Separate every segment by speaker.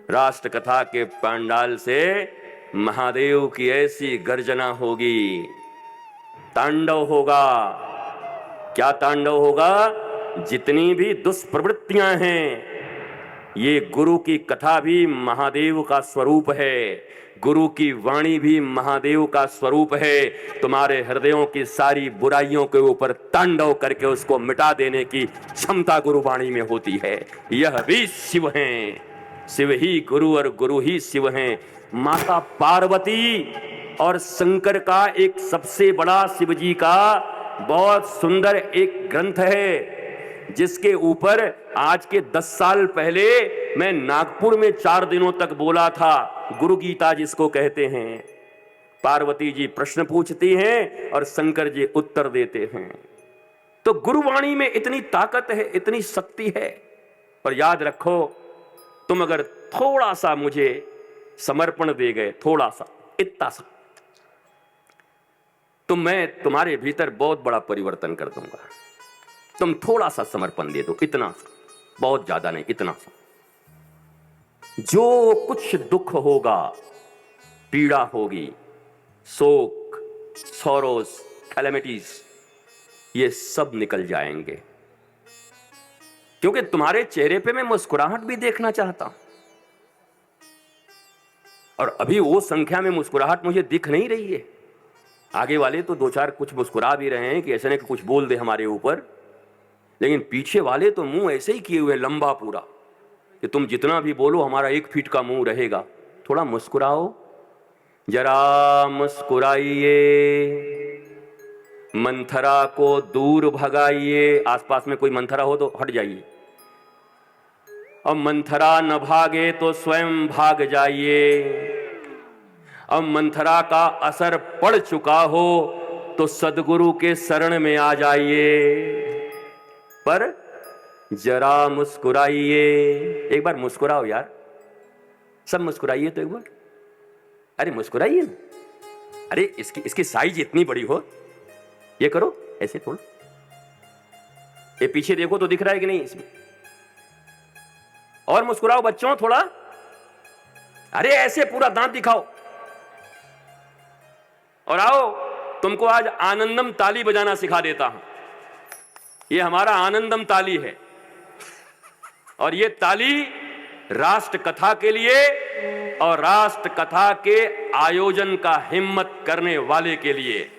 Speaker 1: राष्ट्र कथा के पंडाल से महादेव की ऐसी गर्जना होगी, तांडव होगा। क्या तांडव होगा? जितनी भी दुष्प्रवृत्तियां हैं, ये गुरु की कथा भी महादेव का स्वरूप है, गुरु की वाणी भी महादेव का स्वरूप है। तुम्हारे हृदयों की सारी बुराइयों के ऊपर तांडव करके उसको मिटा देने की क्षमता गुरु वाणी में होती है। यह भी शिव हैं, शिव ही गुरु और गुरु ही शिव हैं। माता पार्वती और शंकर का एक सबसे बड़ा शिव जी का बहुत सुंदर एक ग्रंथ है, जिसके ऊपर आज के 10 साल पहले मैं नागपुर में 4 दिनों तक बोला था, गुरु गीता जिसको कहते हैं। पार्वती जी प्रश्न पूछती हैं और शंकर जी उत्तर देते हैं। तो गुरुवाणी में इतनी ताकत है, इतनी शक्ति है। पर याद रखो, तुम अगर थोड़ा सा मुझे समर्पण दे गए, थोड़ा सा, इतना सा, तो मैं तुम्हारे भीतर बहुत बड़ा परिवर्तन कर दूंगा। तुम थोड़ा सा समर्पण दे दो, इतना सा, बहुत ज्यादा नहीं, इतना सा। जो कुछ दुख होगा, पीड़ा होगी, शोक, सॉरोस, कैलेमिटीज, ये सब निकल जाएंगे। क्योंकि तुम्हारे चेहरे पे मैं मुस्कुराहट भी देखना चाहता हूं, और अभी वो संख्या में मुस्कुराहट मुझे दिख नहीं रही है। आगे वाले तो 2-4 कुछ मुस्कुरा भी रहे हैं कि ऐसे नहीं कि कुछ बोल दे हमारे ऊपर, लेकिन पीछे वाले तो मुंह ऐसे ही किए हुए लंबा पूरा कि तुम जितना भी बोलो हमारा 1 फीट का मुंह रहेगा। थोड़ा मुस्कुराओ, जरा मुस्कुराइए, मंथरा को दूर भगाइए। आसपास में कोई मंथरा हो तो हट जाइए, और मंथरा न भागे तो स्वयं भाग जाइए। अब मंथरा का असर पड़ चुका हो तो सदगुरु के शरण में आ जाइए। पर जरा मुस्कुराइए, एक बार मुस्कुराओ यार, सब मुस्कुराइए तो एक बार। अरे मुस्कुराइए ना, अरे इसकी साइज इतनी बड़ी हो, ये करो ऐसे थोड़ा, ये पीछे देखो तो दिख रहा है कि नहीं इसमें, और मुस्कुराओ बच्चों थोड़ा, अरे ऐसे पूरा दांत दिखाओ। और आओ, तुमको आज आनंदम ताली बजाना सिखा देता हूं। ये हमारा आनंदम ताली है, और ये ताली राष्ट्र कथा के लिए और राष्ट्र कथा के आयोजन का हिम्मत करने वाले के लिए।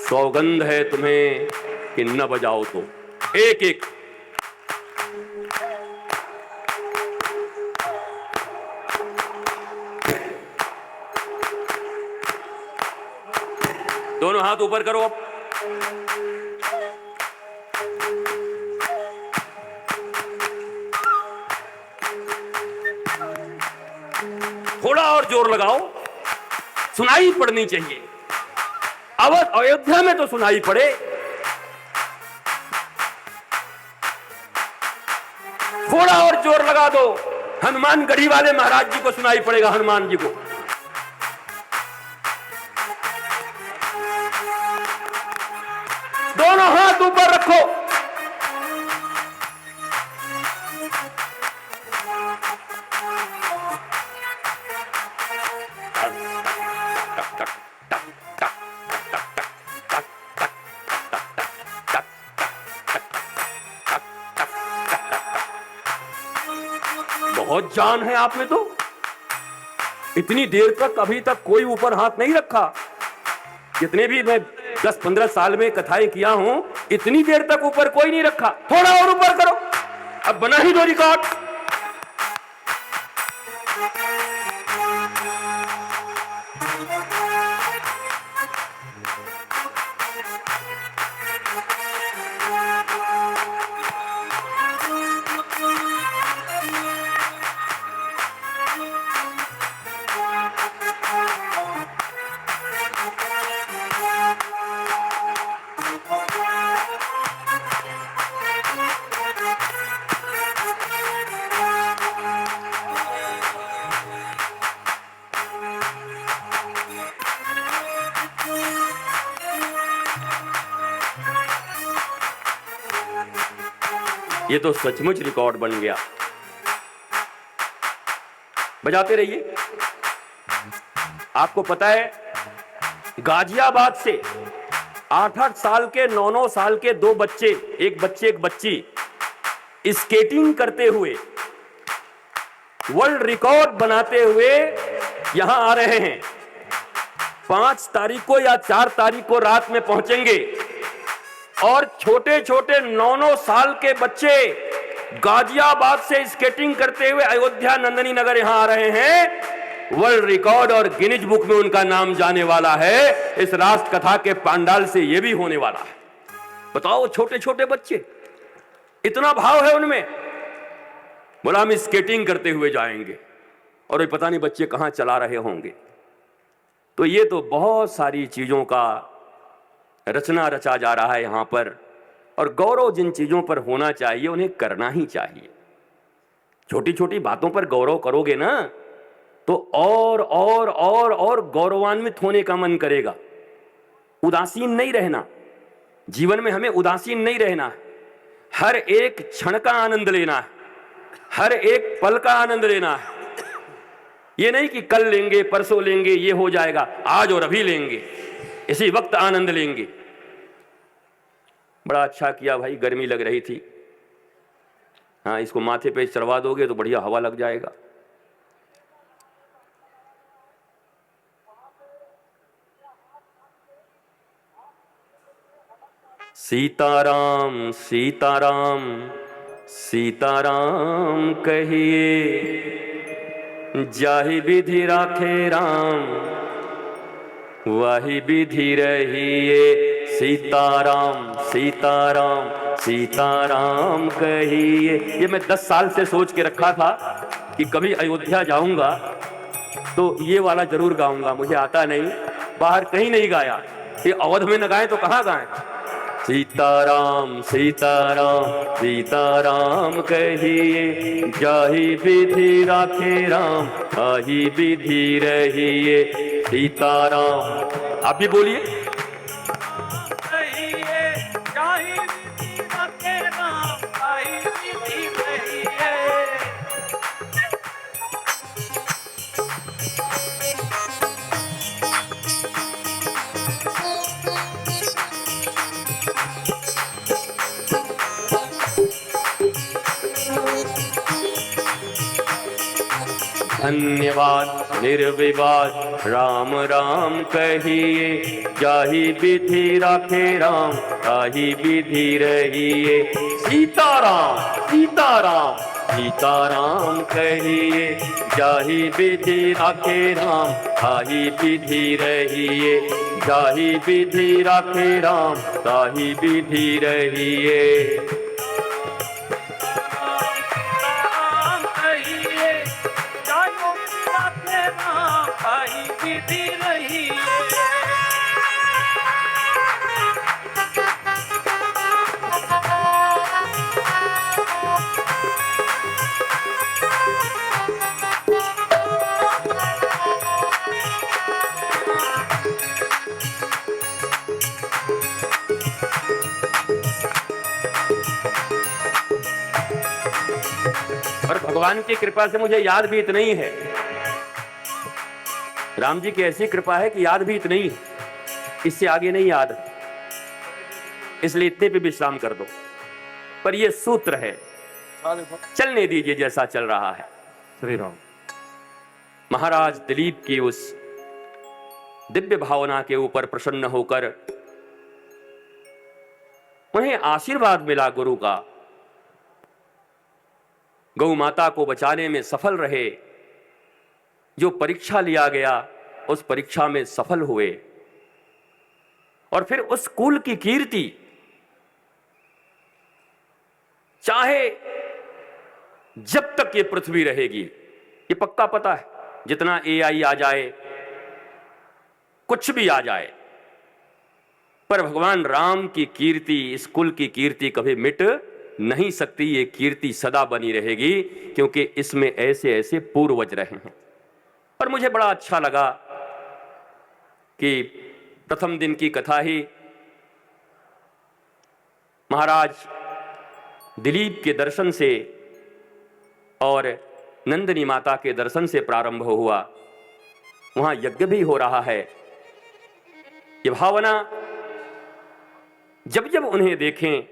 Speaker 1: सौगंध है तुम्हें कि न बजाओ तो एक एक। दोनों हाथ ऊपर करो अब। थोड़ा और जोर लगाओ, सुनाई पड़नी चाहिए। अयोध्या में तो सुनाई पड़े। थोड़ा और जोर लगा दो, हनुमान गढ़ी वाले महाराज जी को सुनाई पड़ेगा, हनुमान जी को। दोनों हाथ ऊपर रखो। बहुत जान है आप में तो। इतनी देर तक अभी तक कोई ऊपर हाथ नहीं रखा। जितने भी मैं 10-15 साल में कथाएं किया हूं, इतनी देर तक ऊपर कोई नहीं रखा। थोड़ा और ऊपर करो, अब बना ही दो रिकॉर्ड। ये तो सचमुच रिकॉर्ड बन गया। बजाते रहिए। आपको पता है गाजियाबाद से 8-8 साल के 9-9 साल के 2 बच्चे, एक बच्ची स्केटिंग करते हुए वर्ल्ड रिकॉर्ड बनाते हुए यहां आ रहे हैं। 5 तारीख को या 4 तारीख को रात में पहुंचेंगे और छोटे छोटे 9-9 साल के बच्चे गाजियाबाद से स्केटिंग करते हुए अयोध्या नंदनी नगर यहां आ रहे हैं। वर्ल्ड रिकॉर्ड और गिनीज बुक में उनका नाम जाने वाला है। इस राष्ट्र कथा के पंडाल से यह भी होने वाला है। बताओ, छोटे छोटे बच्चे, इतना भाव है उनमें। बोला हम स्केटिंग करते हुए जाएंगे, और पता नहीं बच्चे कहां चला रहे होंगे। तो ये तो बहुत सारी चीजों का रचना रचा जा रहा है यहां पर, और गौरव जिन चीजों पर होना चाहिए उन्हें करना ही चाहिए। छोटी छोटी बातों पर गौरव करोगे ना तो और गौरवान्वित होने का मन करेगा। उदासीन नहीं रहना, जीवन में हमें उदासीन नहीं रहना है। हर एक क्षण का आनंद लेना है, हर एक पल का आनंद लेना है। ये नहीं कि कल लेंगे, परसों लेंगे, ये हो जाएगा। आज और अभी लेंगे, इसी वक्त आनंद लेंगे। बड़ा अच्छा किया भाई, गर्मी लग रही थी। हाँ, इसको माथे पे चढ़वा दोगे तो बढ़िया हवा लग जाएगा। सीताराम सीताराम सीताराम कहिए, जाहि विधि राखे राम वाही विधि रहिए। सीताराम सीताराम सीताराम कहिए। ये मैं 10 साल से सोच के रखा था कि कभी अयोध्या जाऊंगा तो ये वाला जरूर गाऊंगा। मुझे आता नहीं, बाहर कहीं नहीं गाया। ये अवध में न गाए तो कहाँ गाएं। सीताराम सीताराम सीताराम कहिए, जाहि विधि राखे राम आही विधि रहिए। सीताराम। आप भी बोलिए। जाहि विधि राखे राम आही विधि रहिए। धन्यवाद निर्विवाद राम राम कहिए, जाहि विधि राखे राम ताहि विधि रहिए। सीताराम सीताराम सीताराम कहिए, जाहि विधि राखे राम ताहि विधि रहिए। जाहि विधि राखे राम ताहि विधि रहिए। और भगवान की कृपा से मुझे याद भी इतना ही है। राम जी की ऐसी कृपा है कि याद भी इतना ही है, इससे आगे नहीं याद, इसलिए इतने पे विश्राम कर दो। पर ये सूत्र है, चलने दीजिए जैसा चल रहा है। श्री राम। महाराज दिलीप की उस दिव्य भावना के ऊपर प्रसन्न होकर उन्हें आशीर्वाद मिला गुरु का। गौ माता को बचाने में सफल रहे, जो परीक्षा लिया गया उस परीक्षा में सफल हुए, और फिर उस कुल की कीर्ति चाहे जब तक ये पृथ्वी रहेगी, ये पक्का पता है, जितना एआई आ जाए, कुछ भी आ जाए, पर भगवान राम की कीर्ति, इस कुल की कीर्ति कभी मिट नहीं सकती। ये कीर्ति सदा बनी रहेगी, क्योंकि इसमें ऐसे ऐसे पूर्वज रहे हैं। पर मुझे बड़ा अच्छा लगा कि प्रथम दिन की कथा ही महाराज दिलीप के दर्शन से और नंदिनी माता के दर्शन से प्रारंभ हुआ। वहां यज्ञ भी हो रहा है। ये भावना जब जब उन्हें देखें,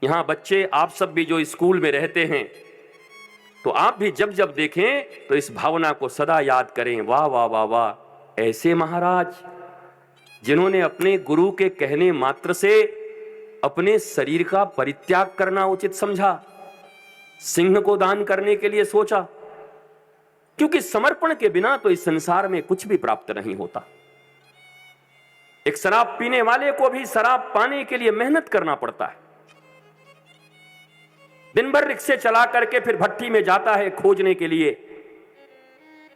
Speaker 1: यहां बच्चे आप सब भी जो स्कूल में रहते हैं, तो आप भी जब जब देखें तो इस भावना को सदा याद करें। वाह वाह वाह वाह, ऐसे महाराज जिन्होंने अपने गुरु के कहने मात्र से अपने शरीर का परित्याग करना उचित समझा, सिंह को दान करने के लिए सोचा, क्योंकि समर्पण के बिना तो इस संसार में कुछ भी प्राप्त नहीं होता। एक शराब पीने वाले को भी शराब पाने के लिए मेहनत करना पड़ता है। दिन भर रिक्शे चला करके फिर भट्टी में जाता है खोजने के लिए,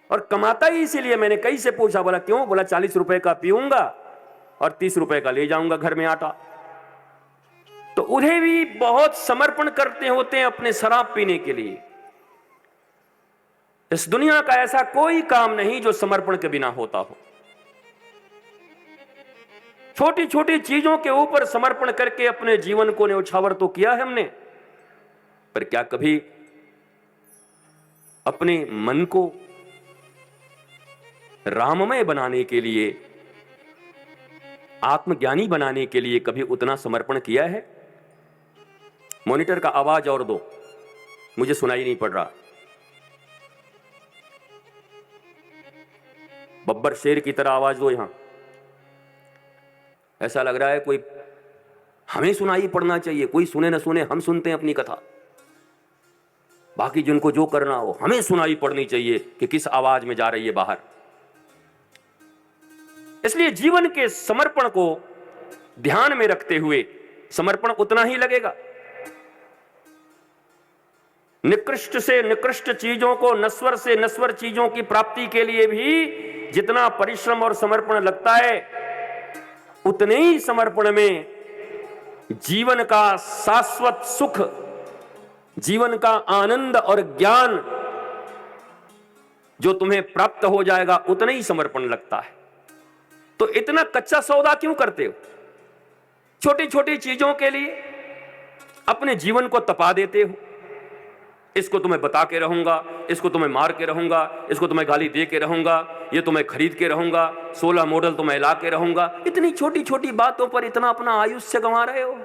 Speaker 1: और कमाता ही इसीलिए। मैंने कई से पूछा, बोला क्यों? बोला 40 रुपए का पीऊंगा और 30 रुपए का ले जाऊंगा घर में आटा। तो उन्हें भी बहुत समर्पण करते होते हैं अपने शराब पीने के लिए। इस दुनिया का ऐसा कोई काम नहीं जो समर्पण के बिना होता हो। छोटी छोटी चीजों के ऊपर समर्पण करके अपने जीवन को न्यौछावर तो किया है हमने, पर क्या कभी अपने मन को राममय बनाने के लिए, आत्मज्ञानी बनाने के लिए कभी उतना समर्पण किया है? मॉनिटर का आवाज और दो, मुझे सुनाई नहीं पड़ रहा। बब्बर शेर की तरह आवाज दो। यहां ऐसा लग रहा है कोई हमें सुनाई पड़ना चाहिए, कोई सुने ना सुने, हम सुनते हैं अपनी कथा, बाकी जिनको जो करना हो हमें सुनाई पड़नी चाहिए कि किस आवाज में जा रही है बाहर। इसलिए जीवन के समर्पण को ध्यान में रखते हुए समर्पण उतना ही लगेगा। निकृष्ट से निकृष्ट चीजों को, नश्वर से नश्वर चीजों की प्राप्ति के लिए भी जितना परिश्रम और समर्पण लगता है, उतने ही समर्पण में जीवन का शाश्वत सुख, जीवन का आनंद और ज्ञान जो तुम्हें प्राप्त हो जाएगा, उतना ही समर्पण लगता है। तो इतना कच्चा सौदा क्यों करते हो? छोटी छोटी चीजों के लिए अपने जीवन को तपा देते हो। इसको तुम्हें बता के रहूंगा, इसको तुम्हें मार के रहूंगा, इसको तुम्हें गाली दे के रहूंगा, ये तुम्हें खरीद के रहूंगा, 16 मॉडल तुम्हें ला के रहूंगा। इतनी छोटी छोटी बातों पर इतना अपना आयुष्य गंवा रहे हो।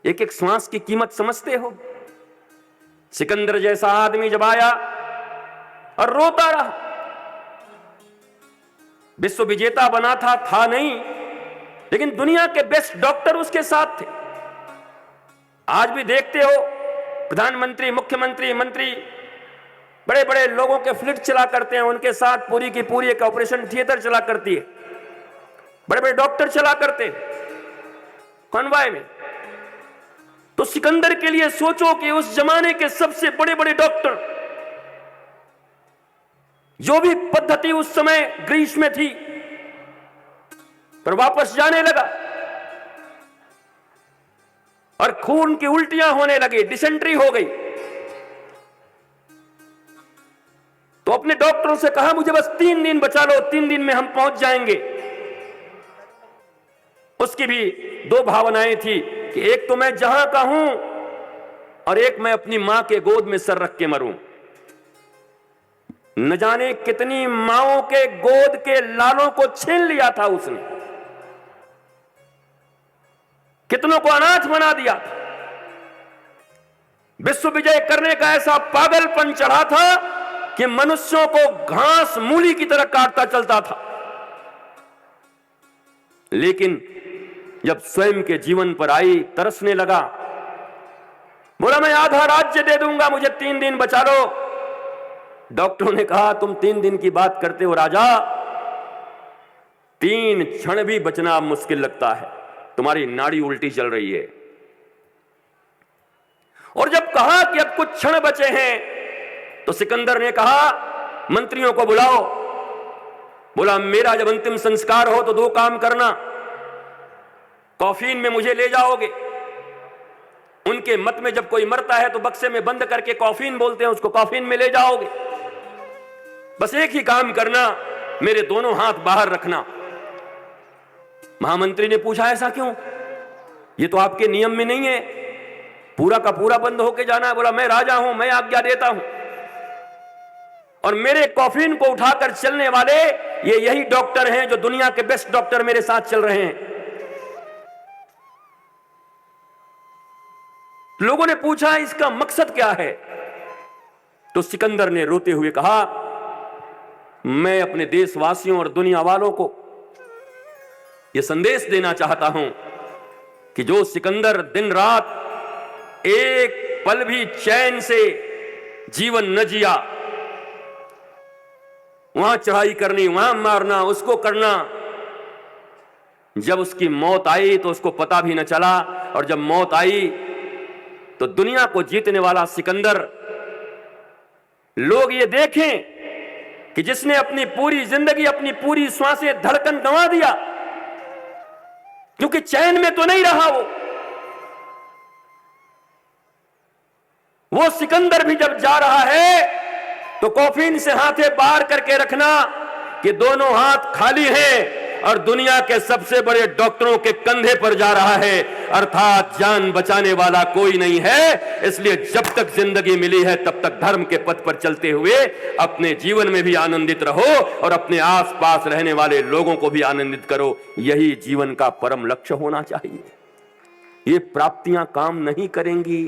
Speaker 1: एक एक श्वास की कीमत समझते हो? सिकंदर जैसा आदमी जब आया और रोता रहा, विश्व विजेता बना था नहीं, लेकिन दुनिया के बेस्ट डॉक्टर उसके साथ थे। आज भी देखते हो प्रधानमंत्री, मुख्यमंत्री, मंत्री बड़े बड़े लोगों के फ्लिट चला करते हैं, उनके साथ पूरी की पूरी एक ऑपरेशन थिएटर चला करती है, बड़े बड़े डॉक्टर चला करते कॉन्वॉय में। तो सिकंदर के लिए सोचो कि उस जमाने के सबसे बड़े बड़े डॉक्टर, जो भी पद्धति उस समय ग्रीस में थी, पर वापस जाने लगा और खून की उल्टियां होने लगी, डिसेंट्री हो गई। तो अपने डॉक्टरों से कहा मुझे बस 3 दिन बचा लो, 3 दिन में हम पहुंच जाएंगे। उसकी भी 2 भावनाएं थी कि एक तो मैं जहां का हूं और एक मैं अपनी मां के गोद में सर रख के मरूं। न जाने कितनी माओं के गोद के लालों को छीन लिया था उसने, कितनों को अनाथ बना दिया था। विश्व विजय करने का ऐसा पागलपन चढ़ा था कि मनुष्यों को घास मूली की तरह काटता चलता था। लेकिन जब स्वयं के जीवन पर आई, तरसने लगा, बोला मैं आधा राज्य दे दूंगा, मुझे 3 दिन बचा लो। डॉक्टरों ने कहा तुम 3 दिन की बात करते हो राजा, 3 क्षण भी बचना मुश्किल लगता है, तुम्हारी नाड़ी उल्टी चल रही है। और जब कहा कि अब कुछ क्षण बचे हैं, तो सिकंदर ने कहा मंत्रियों को बुलाओ। बोला मेरा जब अंतिम संस्कार हो तो 2 काम करना, कॉफिन में मुझे ले जाओगे। उनके मत में जब कोई मरता है तो बक्से में बंद करके कॉफिन बोलते हैं, उसको कॉफिन में ले जाओगे। बस एक ही काम करना, मेरे दोनों हाथ बाहर रखना। महामंत्री ने पूछा ऐसा क्यों? ये तो आपके नियम में नहीं है। पूरा का पूरा बंद होके जाना है। बोला मैं राजा हूं, मैं आज्ञा देता हूं। और मेरे कॉफिन को उठाकर चलने वाले ये यही डॉक्टर हैं जो दुनिया के बेस्ट डॉक्टर मेरे साथ चल रहे हैं। लोगों ने पूछा इसका मकसद क्या है? तो सिकंदर ने रोते हुए कहा, मैं अपने देशवासियों और दुनिया वालों को यह संदेश देना चाहता हूं कि जो सिकंदर दिन रात एक पल भी चैन से जीवन न जिया, वहां चढ़ाई करनी, वहां मारना, उसको करना, जब उसकी मौत आई तो उसको पता भी न चला। और जब मौत आई तो दुनिया को जीतने वाला सिकंदर, लोग ये देखें कि जिसने अपनी पूरी जिंदगी, अपनी पूरी श्वासें, धड़कन गंवा दिया, क्योंकि चैन में तो नहीं रहा वो सिकंदर भी जब जा रहा है तो कॉफिन से हाथे बाहर करके रखना कि दोनों हाथ खाली हैं और दुनिया के सबसे बड़े डॉक्टरों के कंधे पर जा रहा है, अर्थात जान बचाने वाला कोई नहीं है। इसलिए जब तक जिंदगी मिली है तब तक धर्म के पथ पर चलते हुए अपने जीवन में भी आनंदित रहो और अपने आसपास रहने वाले लोगों को भी आनंदित करो। यही जीवन का परम लक्ष्य होना चाहिए। ये प्राप्तियां काम नहीं करेंगी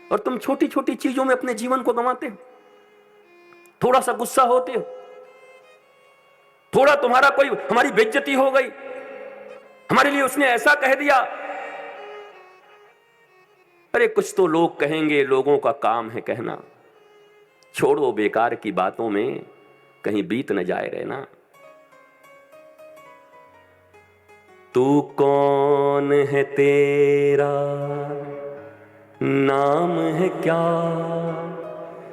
Speaker 1: और तुम छोटी छोटी चीजों में अपने जीवन को गंवाते हो। थोड़ा सा गुस्सा होते हो, थोड़ा तुम्हारा कोई, हमारी बेइज्जती हो गई, हमारे लिए उसने ऐसा कह दिया, अरे कुछ तो लोग कहेंगे, लोगों का काम है कहना, छोड़ो बेकार की बातों में कहीं बीत न जाए रहना। तू कौन है, तेरा नाम है क्या,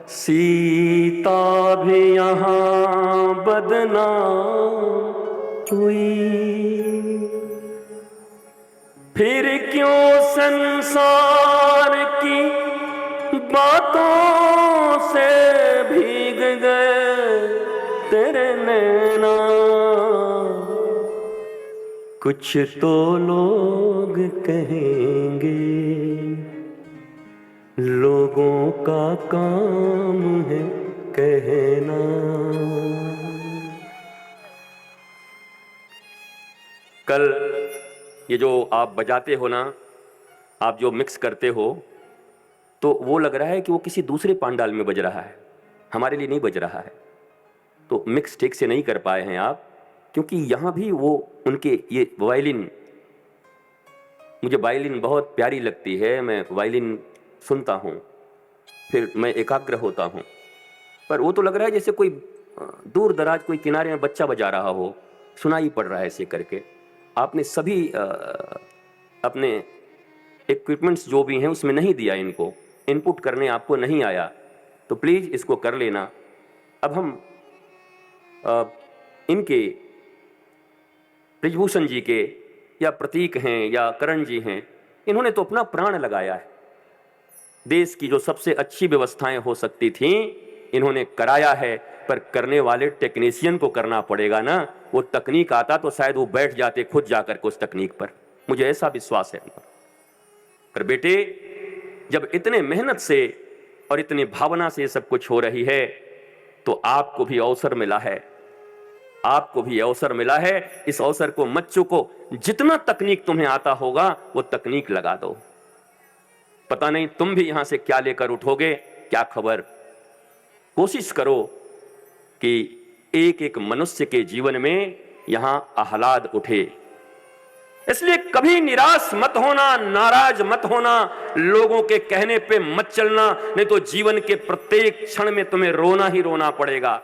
Speaker 1: सीता भी यहां बदनाम हुई, फिर क्यों संसार की बातों से भीग गए तेरे नैना। कुछ तो लोग कहेंगे, लोगों का काम है कहना। कल ये जो आप बजाते हो ना, आप जो मिक्स करते हो, तो वो लग रहा है कि वो किसी दूसरे पांडाल में बज रहा है, हमारे लिए नहीं बज रहा है। तो मिक्स ठीक से नहीं कर पाए हैं आप, क्योंकि यहां भी वो उनके ये वायलिन, मुझे वायलिन बहुत प्यारी लगती है, मैं वायलिन सुनता हूं, फिर मैं एकाग्र होता हूं, पर वो तो लग रहा है जैसे कोई दूर दराज कोई किनारे में बच्चा बजा रहा हो, सुनाई पड़ रहा है ऐसे करके। आपने सभी अपने इक्विपमेंट्स जो भी हैं उसमें नहीं दिया, इनको इनपुट करने आपको नहीं आया, तो प्लीज इसको कर लेना। अब हम इनके ब्रिजभूषण जी के या प्रतीक हैं या करण जी हैं, इन्होंने तो अपना प्राण लगाया है। देश की जो सबसे अच्छी व्यवस्थाएं हो सकती थीं इन्होंने कराया है, पर करने वाले टेक्नीशियन को करना पड़ेगा ना। वो तकनीक आता तो शायद वो बैठ जाते खुद जाकर के उस तकनीक पर, मुझे ऐसा विश्वास है। पर बेटे, जब इतने मेहनत से और इतनी भावना से ये सब कुछ हो रही है तो आपको भी अवसर मिला है, आपको भी अवसर मिला है। इस अवसर को मत चूको। जितना तकनीक तुम्हें आता होगा वो तकनीक लगा दो। पता नहीं तुम भी यहां से क्या लेकर उठोगे, क्या खबर। कोशिश करो कि एक एक मनुष्य के जीवन में यहां आह्लाद उठे। इसलिए कभी निराश मत होना, नाराज मत होना, लोगों के कहने पे मत चलना, नहीं तो जीवन के प्रत्येक क्षण में तुम्हें रोना ही रोना पड़ेगा।